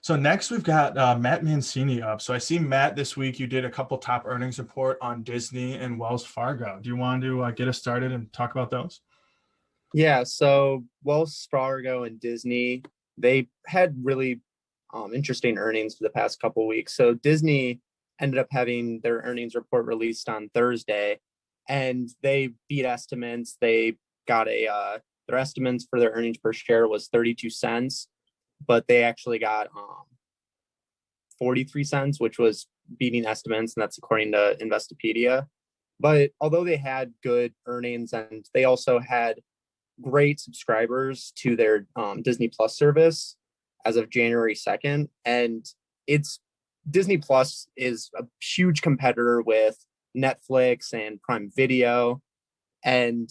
So next we've got Matt Mancini up. So I see Matt this week. You did a couple top earnings report on Disney and Wells Fargo. Do you want to get us started and talk about those? Yeah, so Wells Fargo and Disney, they had really interesting earnings for the past couple weeks. So Disney ended up having their earnings report released on Thursday, and they beat estimates. They got their estimates for their earnings per share was 32 cents, but they actually got 43 cents, which was beating estimates, and that's according to Investopedia. But although they had good earnings and they also had great subscribers to their Disney Plus service as of January 2nd. And it's Disney Plus is a huge competitor with Netflix and Prime Video and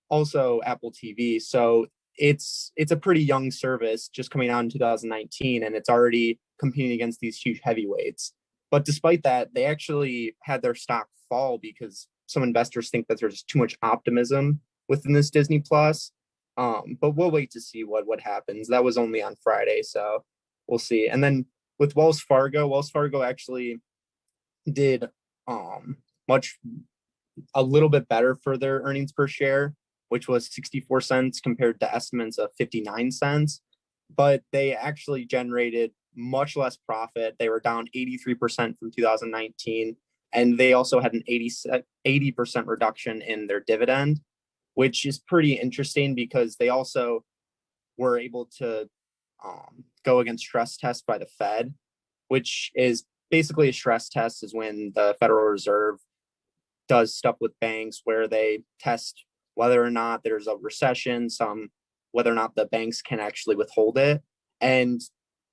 also Apple TV. So it's a pretty young service just coming out in 2019, and it's already competing against these huge heavyweights. But despite that, they actually had their stock fall because some investors think that there's too much optimism within this Disney Plus. But we'll wait to see what happens. That was only on Friday, so we'll see. And then with Wells Fargo actually did much a little bit better for their earnings per share, which was 64 cents compared to estimates of 59 cents. But they actually generated much less profit. They were down 83% from 2019, and they also had an 80% reduction in their dividend, which is pretty interesting because they also were able to go against stress tests by the Fed, which is basically a stress test is when the Federal Reserve does stuff with banks where they test whether or not there's a recession, whether or not the banks can actually withhold it. And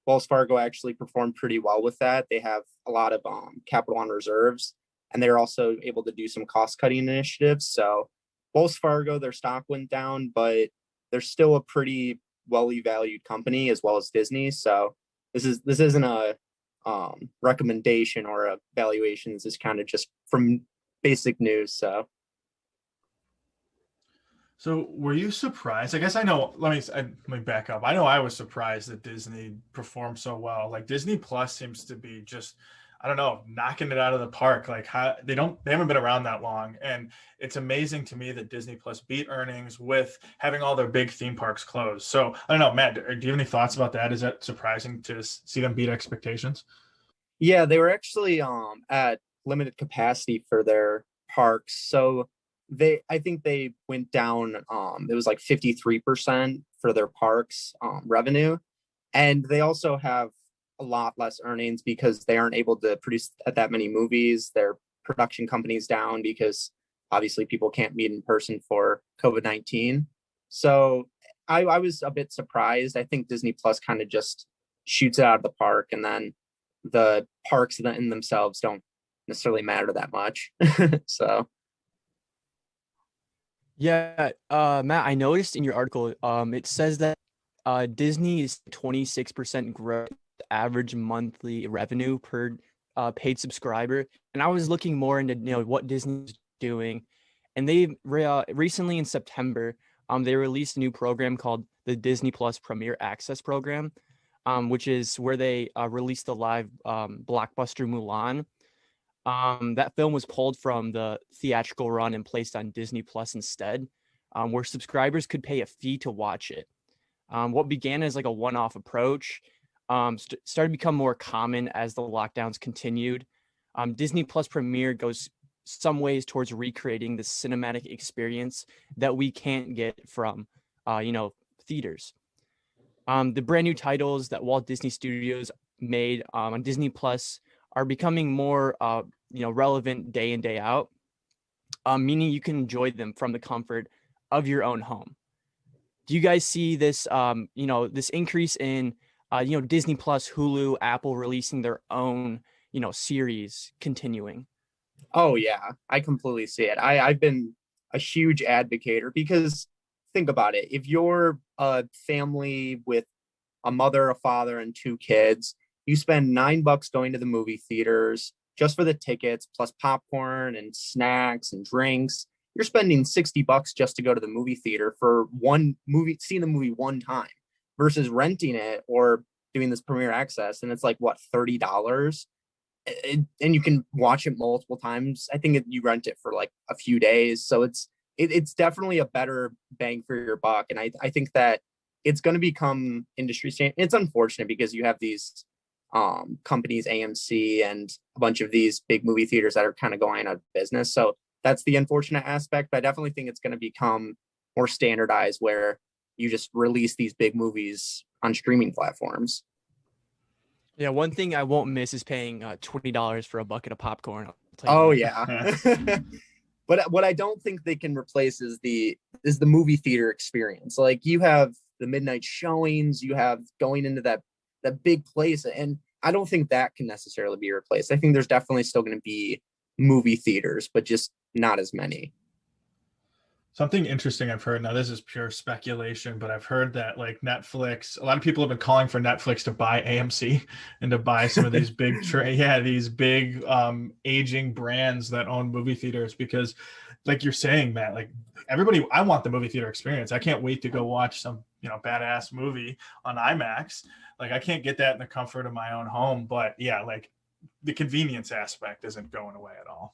Wells Fargo actually performed pretty well with that. They have a lot of capital on reserves, and they're also able to do some cost cutting initiatives. So Wells Fargo, their stock went down, but they're still a pretty well valued company as well as Disney. So this isn't a recommendation or a valuation. This is kind of just from basic news. So were you surprised? I guess I know. Let me back up. I know I was surprised that Disney performed so well. Like Disney Plus seems to be just, I don't know, knocking it out of the park. Like how they haven't been around that long, and it's amazing to me that Disney Plus beat earnings with having all their big theme parks closed. So I don't know, Matt. Do you have any thoughts about that? Is that surprising to see them beat expectations? Yeah, they were actually at limited capacity for their parks. So I think they went down it was like 53% for their parks revenue. And they also have a lot less earnings because they aren't able to produce that many movies. Their production company's down because obviously people can't meet in person for COVID-19. So I was a bit surprised. I think Disney Plus kind of just shoots it out of the park, and then the parks in themselves don't necessarily matter that much. So Yeah, Matt, I noticed in your article, it says that Disney is 26% growth average monthly revenue per paid subscriber, and I was looking more into what Disney's doing, and they recently in September, they released a new program called the Disney Plus Premier Access Program, which is where they released the live blockbuster Mulan. That film was pulled from the theatrical run and placed on Disney Plus instead, where subscribers could pay a fee to watch it. What began as like a one-off approach started to become more common as the lockdowns continued. Disney Plus Premiere goes some ways towards recreating the cinematic experience that we can't get from, theaters. The brand new titles that Walt Disney Studios made on Disney Plus are becoming more relevant day in, day out, meaning you can enjoy them from the comfort of your own home. Do you guys see this, this increase in, Disney Plus, Hulu, Apple releasing their own, series continuing? oh yeah, I completely see it. I've been a huge advocate because think about it. If you're a family with a mother, a father, and two kids, you spend $9 going to the movie theaters just for the tickets, plus popcorn and snacks and drinks. You're spending $60 just to go to the movie theater for one movie, seeing the movie one time, versus renting it or doing this Premier Access, and it's like what, $30, and you can watch it multiple times. I think you rent it for like a few days, so it's definitely a better bang for your buck. And I think that it's going to become industry standard. It's unfortunate because you have these companies, AMC and a bunch of these big movie theaters that are kind of going out of business. So that's the unfortunate aspect. But I definitely think it's going to become more standardized where you just release these big movies on streaming platforms. Yeah, one thing I won't miss is paying $20 for a bucket of popcorn. Oh yeah. But what I don't think they can replace is the movie theater experience. Like, you have the midnight showings, you have going into that big place, and I don't think that can necessarily be replaced. I think there's definitely still going to be movie theaters, but just not as many. Something interesting I've heard, now this is pure speculation, but I've heard that like Netflix, a lot of people have been calling for Netflix to buy AMC and to buy some of these big these big aging brands that own movie theaters, because like you're saying, Matt, like everybody, I want the movie theater experience. I can't wait to go watch some, badass movie on IMAX. Like, I can't get that in the comfort of my own home, but yeah, like the convenience aspect isn't going away at all.